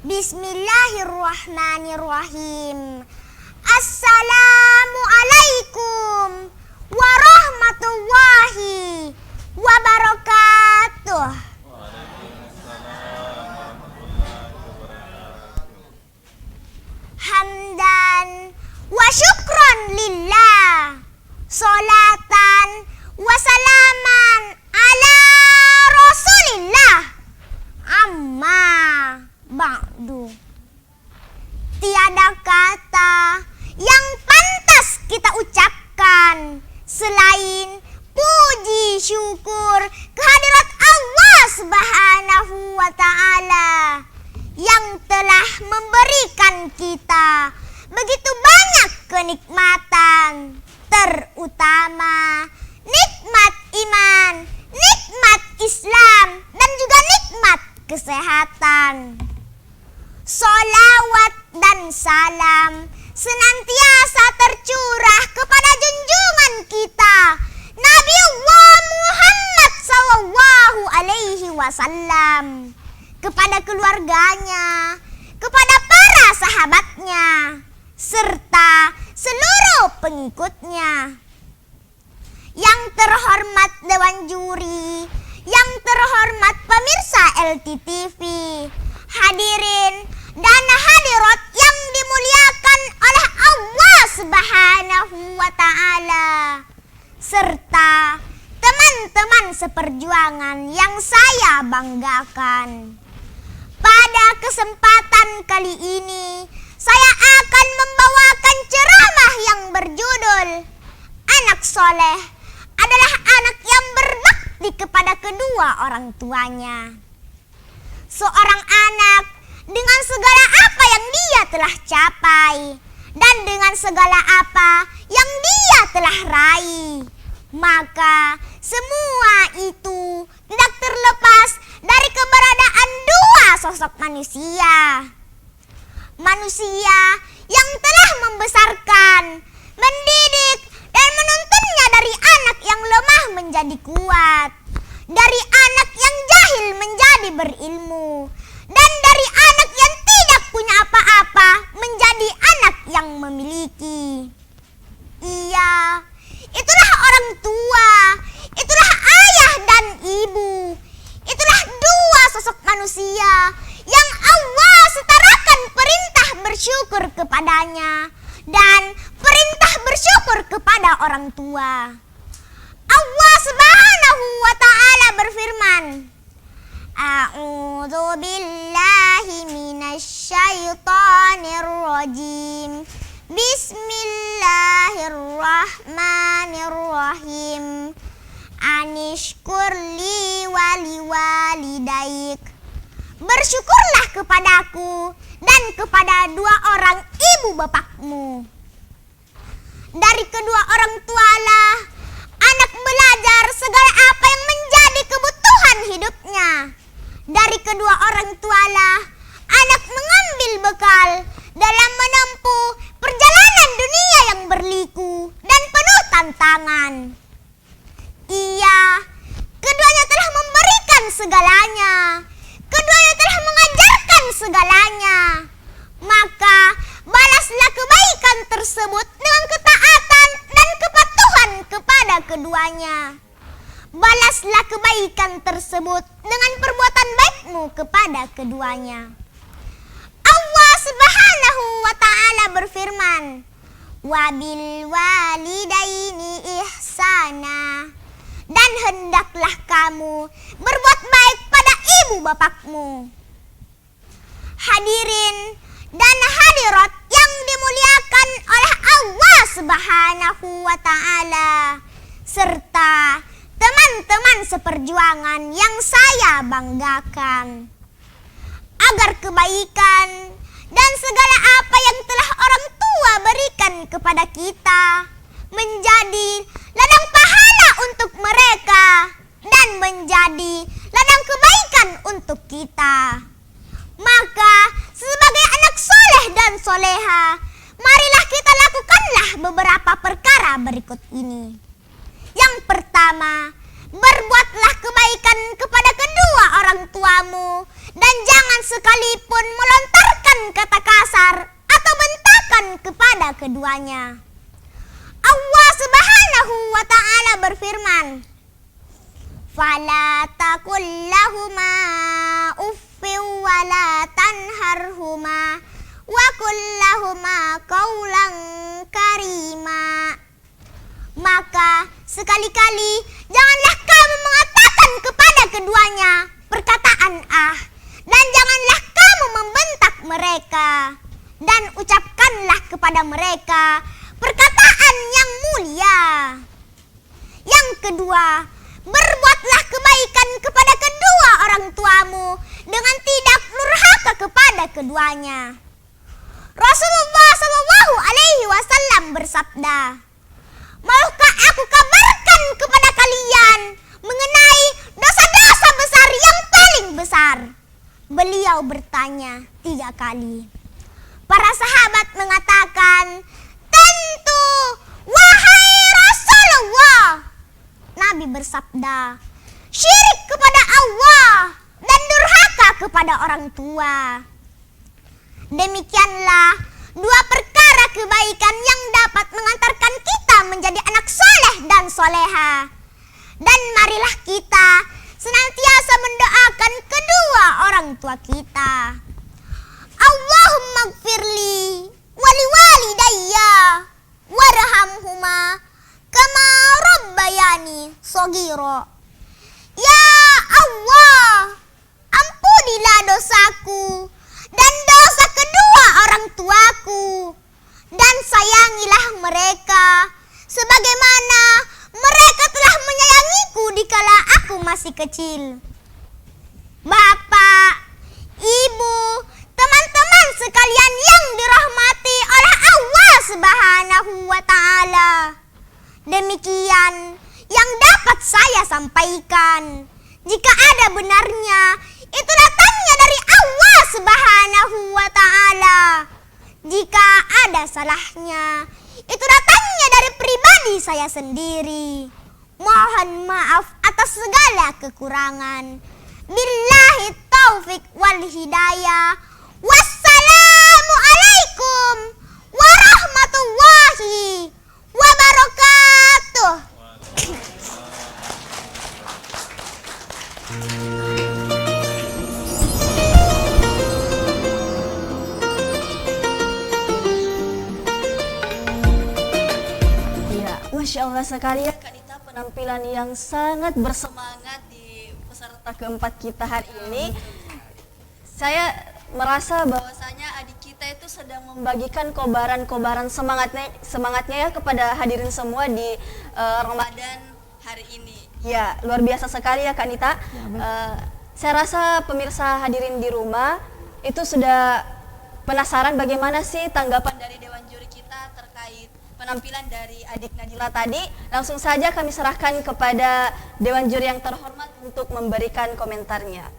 Bismillahirrahmanirrahim. Assalamualaikum warahmatullahi wabarakatuh. Hamdan wa syukron lillah, solatan wa salaman ala rasulillah, amma ba'du. Tiada kata yang pantas kita ucapkan selain puji syukur kehadirat Allah Subhanahu wa ta'ala yang telah memberikan kita begitu banyak kenikmatan, terutama nikmat iman, nikmat Islam, dan juga nikmat kesehatan. Sholawat dan salam senantiasa tercurah kepada junjungan kita Nabiullah Muhammad sallallahu alaihi wasallam, kepada keluarganya, kepada para sahabatnya, serta seluruh pengikutnya. Yang terhormat Dewan Juri, yang terhormat pemirsa LTTV, hadirin dan hadirat yang dimuliakan oleh Allah Subhanahu wa ta'ala, serta teman-teman seperjuangan yang saya banggakan. Pada kesempatan kali ini, saya akan membawakan ceramah yang berjudul Anak Soleh adalah anak yang berbakti kepada kedua orang tuanya. Seorang anak dengan segala apa yang dia telah capai dan dengan segala apa yang dia telah raih, maka semua itu tidak terlepas dari keberadaan dua sosok manusia. Manusia yang telah membesarkan, mendidik, dan menuntunnya dari anak yang lemah menjadi kuat, dari anak yang jahil menjadi berilmu, dan dari anak yang tidak punya apa-apa menjadi anak yang memiliki. Iya, itulah orang tua, itulah ayah dan ibu, itulah dua sosok manusia yang Allah setarakan perintah bersyukur kepadanya dan perintah bersyukur kepada orang tua. Allah Subhanahu wa ta'ala berfirman, A'udzu billahi minasyaitonir rajim. Bismillahirrahmanirrahim. Anishkurli wali walidaik. Bersyukurlah kepadaku dan kepada dua orang ibu bapakmu. Dari kedua orang tualah anak belajar segala apa yang menjadi kebutuhan hidupnya. Dari kedua orang tualah anak mengambil bekal dalam menempuh perjalanan dunia yang berliku dan penuh tantangan. Iya, keduanya telah memberikan segalanya. Keduanya telah mengajarkan segalanya. Maka balaslah kebaikan tersebut dengan ketaatan dan kepatuhan kepada keduanya. Balaslah kebaikan tersebut dengan perbuatan baikmu kepada keduanya. Allah Subhanahu wa ta'ala berfirman, Wabil walidaini ihsana. Dan hendaklah kamu berbuat baik pada ibu bapakmu. Hadirin dan hadirat yang dimuliakan oleh Allah Subhanahu wa ta'ala, serta teman-teman seperjuangan yang saya banggakan. Agar kebaikan dan segala apa yang telah orang tua berikan kepada kita menjadi ladang pahala untuk mereka dan menjadi ladang kebaikan untuk kita, maka sebagai anak soleh dan soleha, marilah kita lakukanlah beberapa perkara berikut ini. Yang pertama, berbuatlah kebaikan kepada kedua orang tuamu dan dan jangan sekalipun melontarkan kata kasar atau bentakan kepada keduanya. Allah Subhanahu wa ta'ala berfirman, "Fala taqul lahuma uffin wa la tanharhuma wa qul lahuma qawlan karima." Maka sekali-kali janganlah kamu mengatakan kepada keduanya perkataan dan janganlah kamu membentak mereka, dan ucapkanlah kepada mereka perkataan yang mulia. Yang kedua, berbuatlah kebaikan kepada kedua orang tuamu dengan tidak durhaka kepada keduanya. Rasulullah Shallallahu Alaihi Wasallam bersabda, "Maukah aku kabarkan kepada kalian mengenai dosa-dosa besar yang paling besar?" Beliau bertanya 3 kali. Para sahabat mengatakan, "Tentu, wahai Rasulullah." Nabi bersabda, "Syirik kepada Allah dan durhaka kepada orang tua." Demikianlah 2 perkara kebaikan yang dapat mengantarkan kita menjadi anak soleh dan soleha. Dan marilah kita senantiasa mendoakan kedua orang tua kita. Allahumma gfirli wali walidayya warhamhuma kama rabbayani shogiro. Ya Allah, ampunilah dosaku dan dosa kedua orang tuaku, dan sayangilah mereka sebagaimana mereka telah menyayangiku dikala aku masih kecil. Bapak, Ibu, teman-teman sekalian yang dirahmati oleh Allah Subhanahu wa ta'ala, demikian yang dapat saya sampaikan. Jika ada benarnya, itu datangnya dari Allah Subhanahu wa ta'ala. Jika ada salahnya, itu datangnya dari pribadi saya sendiri. Mohon maaf atas segala kekurangan. Billahi taufik wal hidayah. Wassalamualaikum warahmatullahi wabarakatuh. Masya Allah sekali ya Kak Dita, penampilan yang sangat bersemangat di peserta keempat kita hari ini. Saya merasa bahwasanya adik kita itu sedang membagikan kobaran-kobaran semangatnya ya kepada hadirin semua di Ramadan hari ini. Ya, luar biasa sekali ya Kak Dita. Saya rasa pemirsa hadirin di rumah itu sudah penasaran bagaimana sih tanggapan dari Dewan Juri kita terkait penampilan dari adik Nadila tadi. Langsung saja kami serahkan kepada Dewan Juri yang terhormat untuk memberikan komentarnya.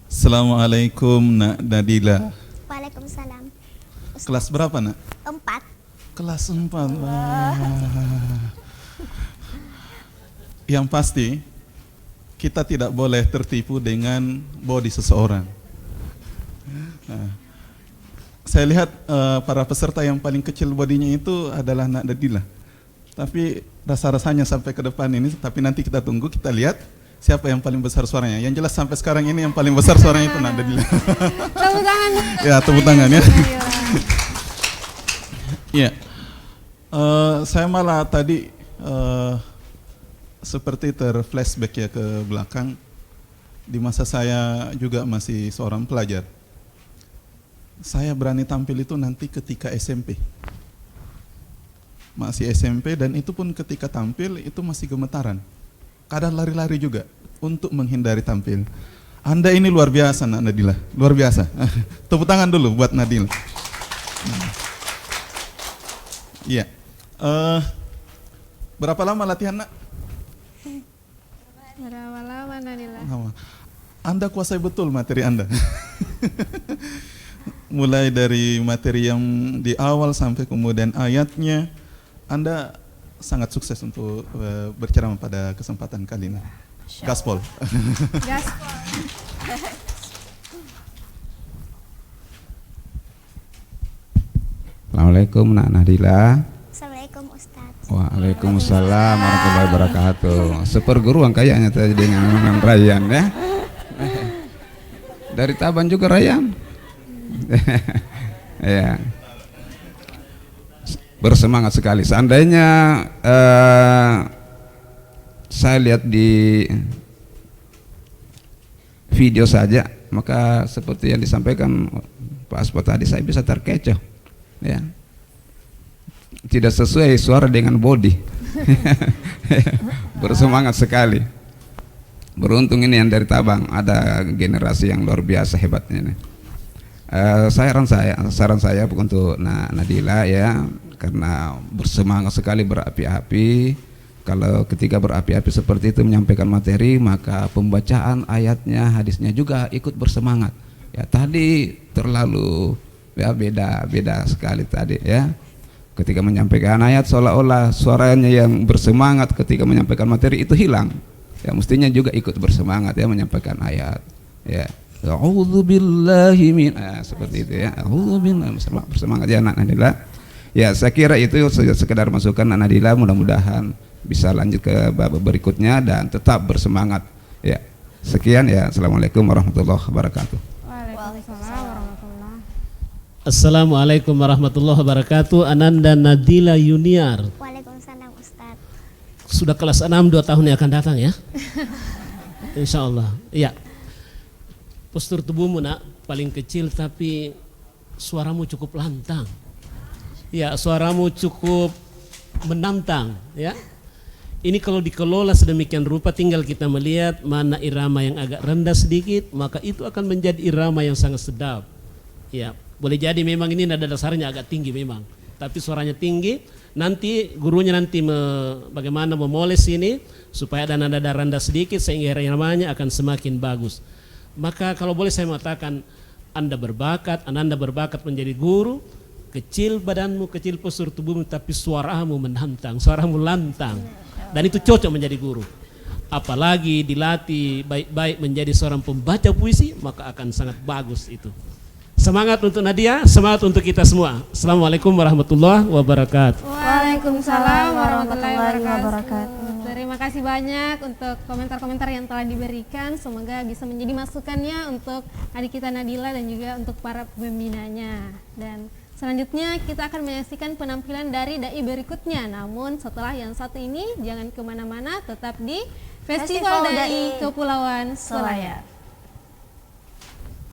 Assalamualaikum Nak Nadila. Waalaikumsalam. Kelas berapa Nak? 4. Kelas 4. Yang pasti kita tidak boleh tertipu dengan body seseorang. Nah, saya lihat para peserta yang paling kecil bodinya itu adalah Nak Nadila. Tapi rasa-rasanya sampai ke depan ini, tapi nanti kita tunggu, kita lihat siapa yang paling besar suaranya. Yang jelas sampai sekarang ini yang paling besar suaranya itu Nak Nadila. Tepuk tangan. Ya, tepuk tangan ya. Iya. Saya malah tadi seperti terflashback ya ke belakang. Di masa saya juga masih seorang pelajar. Saya berani tampil itu nanti ketika SMP. Masih SMP, dan itu pun ketika tampil itu masih gemetaran. Kadang lari-lari juga untuk menghindari tampil. Anda ini luar biasa Nak Nadila, luar biasa. Tepuk tangan dulu buat Nadila. Iya. Berapa lama latihan Nak? Berapa lama Nadila? Anda kuasai betul materi Anda. Mulai dari materi yang di awal sampai kemudian ayatnya, Anda sangat sukses untuk berceramah pada kesempatan kali ini. Gaspol. Gaspol. Assalamualaikum Nak Nadila. Assalamualaikum Ustadz. Waalaikumsalam warahmatullahi wabarakatuh. Seperguruan kayaknya tadi dengan Rayyan ya. Dari Taban juga Rayyan. Ya. Bersemangat sekali. Seandainya saya lihat di video saja, maka seperti yang disampaikan Pak Aspo tadi, saya bisa terkecoh. Ya. Tidak sesuai suara dengan body. Bersemangat sekali. Beruntung ini yang dari Tabang, ada generasi yang luar biasa hebatnya ini. Saran saya untuk Nadila ya, karena bersemangat sekali, berapi-api. Kalau ketika berapi-api seperti itu menyampaikan materi, maka pembacaan ayatnya, hadisnya juga ikut bersemangat. Ya tadi terlalu ya beda sekali tadi ya. Ketika menyampaikan ayat seolah-olah suaranya yang bersemangat, ketika menyampaikan materi itu hilang. Ya mestinya juga ikut bersemangat ya menyampaikan ayat. Ya. A'udzubillahi min seperti itu ya. A'udzubillahi bersemangat ya Nak Nadila. Ya saya kira itu sekedar masukan Nak Nadila, mudah-mudahan bisa lanjut ke babak berikutnya dan tetap bersemangat. Ya. Sekian ya. Assalamualaikum warahmatullahi wabarakatuh. Waalaikumsalam warahmatullahi. Assalamualaikum warahmatullahi wabarakatuh. Ananda Nadila Yuniar. Waalaikumsalam Ustadz. Sudah kelas 6 2 tahun yang akan datang ya. Insya Allah. Iya. Postur tubuhmu Nak paling kecil tapi suaramu cukup lantang. Ya, suaramu cukup menantang ya. Ini kalau dikelola sedemikian rupa, tinggal kita melihat mana irama yang agak rendah sedikit, maka itu akan menjadi irama yang sangat sedap. Ya, boleh jadi memang ini nada dasarnya agak tinggi memang, tapi suaranya tinggi. Nanti gurunya bagaimana memoles ini supaya ada nada rendah sedikit sehingga iramanya akan semakin bagus. Maka kalau boleh saya mengatakan, Anda berbakat menjadi guru. Kecil badanmu, kecil postur tubuhmu, tapi suaramu menantang, suaramu lantang. Dan itu cocok menjadi guru. Apalagi dilatih baik-baik menjadi seorang pembaca puisi, maka akan sangat bagus itu. Semangat untuk Nadia, semangat untuk kita semua. Assalamualaikum warahmatullahi wabarakatuh. Waalaikumsalam warahmatullahi wabarakatuh. Terima kasih banyak untuk komentar-komentar yang telah diberikan. Semoga bisa menjadi masukannya untuk adik kita Nadila dan juga untuk para pembinanya. Dan selanjutnya kita akan menyaksikan penampilan dari dai berikutnya. Namun setelah yang satu ini jangan kemana-mana, tetap di Festival Dai Kepulauan Selayar.